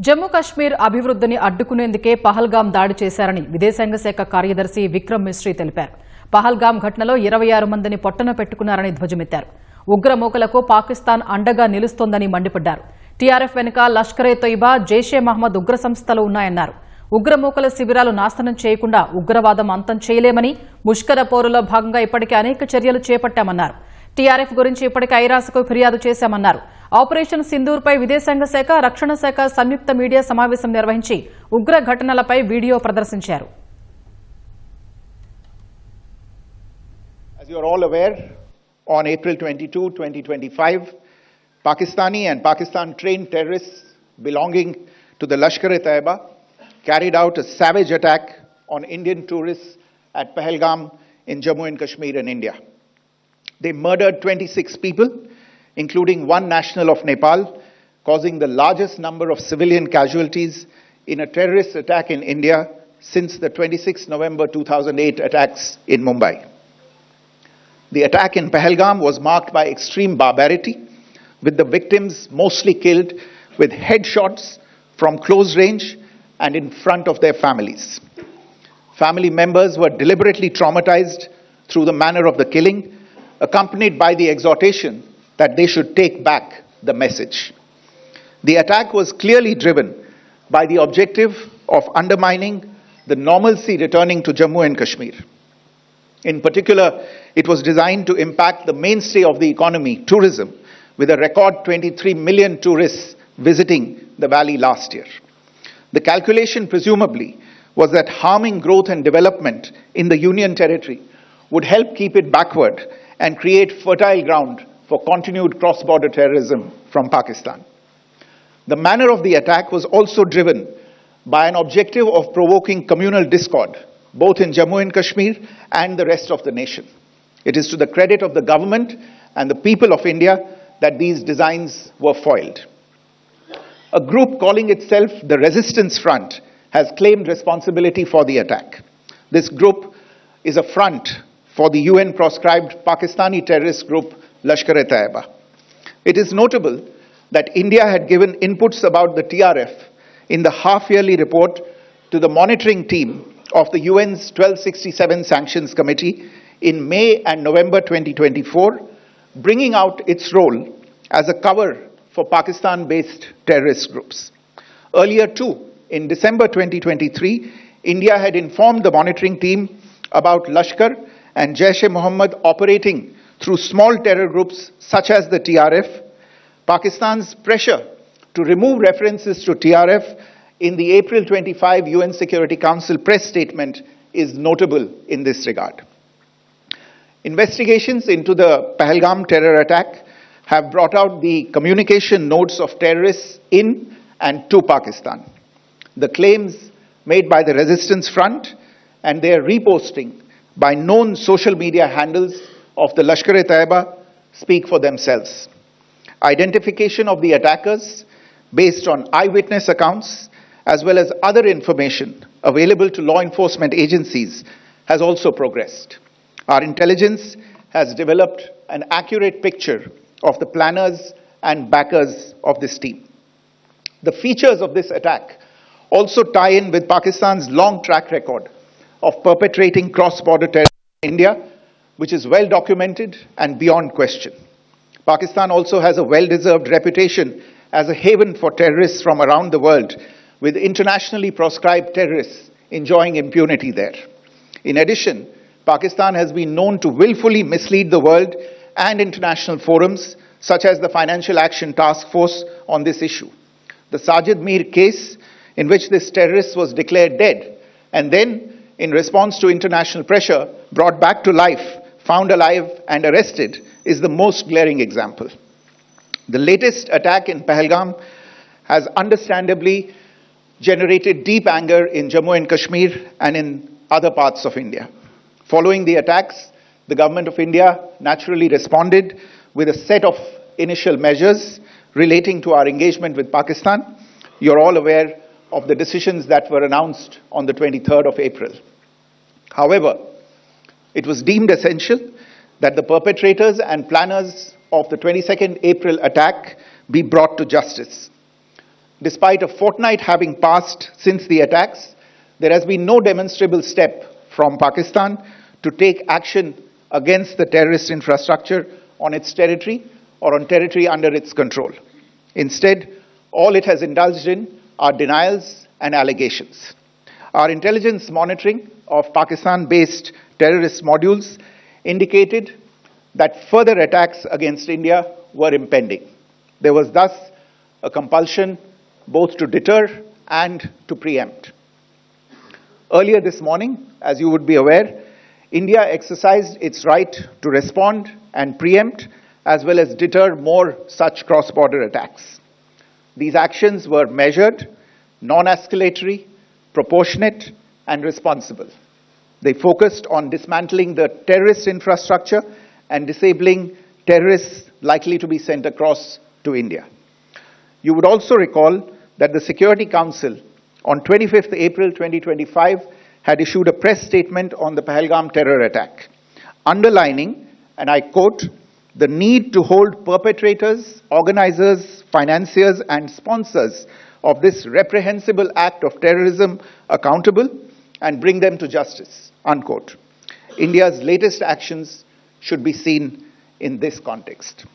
జమ్మూ కాశ్మీర్ అభివృద్ధిని అడ్డుకునేందుకే పహల్గాం దాడి చేశారని విదేశాంగ శాఖ కార్యదర్శి విక్రమ్ మిశ్రీ తెలిపారు. పహల్గాం ఘటనలో 26 మందిని పొట్టన పెట్టుకున్నారని ధ్వజమెత్తారు. ఉగ్రమూకలకు పాకిస్తాన్ అండగా నిలుస్తోందని మండిపడ్డారు. టీ.ఆర్.ఎఫ్ వెనుక లష్కరే తొయిబా, జైషే మహ్మద్ ఉగ్ర సంస్థలు ఉన్నాయన్నారు. ఉగ్రమూకల శిబిరాలు నాశనం చేయకుండా ఉగ్రవాదం అంతం చేయలేమని, ముష్కర పోరులో భాగంగా ఇప్పటికే అనేక చర్యలు చేపట్టామన్నారు. టీ.ఆర్.ఎఫ్ గురించి ఇప్పటికే ఐరాసకు ఫిర్యాదు చేశామన్నారు. ఆపరేషన్ సింధూర్పై విదేశాంగ శాఖ, రక్షణ శాఖ సంయుక్త మీడియా సమావేశం నిర్వహించి ఉగ్ర ఘటనలపై వీడియో ప్రదర్శించారు. As you are all aware, on April 22, 2025, Pakistani and Pakistan-trained terrorists belonging to the Lashkar-e-Taiba carried out a savage attack on Indian tourists at Pahelgam in Jammu and Kashmir in India. They murdered 26 people, including one national of Nepal, causing the largest number of civilian casualties in a terrorist attack in India since the 26 November 2008 attacks in Mumbai. The attack in Pahelgam was marked by extreme barbarity, with the victims mostly killed with headshots from close range and in front of their families. Family members were deliberately traumatized through the manner of the killing, accompanied by the exhortation that they should take back the message. The attack was clearly driven by the objective of undermining the normalcy returning to Jammu and Kashmir. In particular, it was designed to impact the mainstay of the economy, tourism, with a record 23 million tourists visiting the valley last year. The calculation presumably was that harming growth and development in the Union territory would help keep it backward and create fertile ground for continued cross-border terrorism from Pakistan. The manner of the attack was also driven by an objective of provoking communal discord, both in Jammu and Kashmir and the rest of the nation. It is to the credit of the government and the people of India that these designs were foiled. A group calling itself the Resistance Front has claimed responsibility for the attack. This group is a front for the UN-proscribed Pakistani terrorist group Lashkar-e-Taiba. It is notable that India had given inputs about the T.R.F. in the half-yearly report to the monitoring team of the UN's 1267 Sanctions Committee in May and November 2024, bringing out its role as a cover for Pakistan-based terrorist groups. Earlier too, in December 2023, India had informed the monitoring team about Lashkar and Jaish-e-Mohammed operating through small terror groups such as the T.R.F. Pakistan's pressure to remove references to T.R.F. in the April 25 UN Security Council press statement is notable in this regard. Investigations into the Pahelgam terror attack have brought out the communication notes of terrorists in and to Pakistan. The claims made by the Resistance Front and their reposting by known social media handles of the Lashkar-e-Taiba speak for themselves. Identification of the attackers based on eyewitness accounts as well as other information available to law enforcement agencies has also progressed. Our intelligence has developed an accurate picture of the planners and backers of this team. The features of this attack also tie in with Pakistan's long track record of perpetrating cross-border terror in India, which is well documented and beyond question. Pakistan also has a well-deserved reputation as a haven for terrorists from around the world, with internationally proscribed terrorists enjoying impunity there. In addition, Pakistan has been known to willfully mislead the world and international forums, such as the Financial Action Task Force, on this issue. The Sajid Mir case, in which this terrorist was declared dead, and then, in response to international pressure, brought back to life, found alive and arrested, is the most glaring example. The latest attack in Pahelgam has understandably generated deep anger in Jammu and Kashmir and in other parts of India. Following the attacks, the government of India naturally responded with a set of initial measures relating to our engagement with Pakistan. You're all aware of the decisions that were announced on the 23rd of April. However, it was deemed essential that the perpetrators and planners of the 22nd April attack be brought to justice. despite a fortnight having passed since the attacks, there has been no demonstrable step from Pakistan to take action against the terrorist infrastructure on its territory or on territory under its control. Instead, all it has indulged in are denials and allegations. Our intelligence monitoring of Pakistan-based terrorist modules indicated that further attacks against India were impending. There was thus a compulsion both to deter and to preempt. Earlier this morning, as you would be aware, India exercised its right to respond and preempt as well as deter more such cross-border attacks. These actions were measured, non-escalatory, proportionate, and responsible. They focused on dismantling the terrorist infrastructure and disabling terrorists likely to be sent across to India. You would also recall that the Security Council on 25th April 2025 had issued a press statement on the Pahelgam terror attack, underlining, and I quote, the need to hold perpetrators, organizers, financiers, and sponsors of this reprehensible act of terrorism accountable and bring them to justice, unquote. India's latest actions should be seen in this context.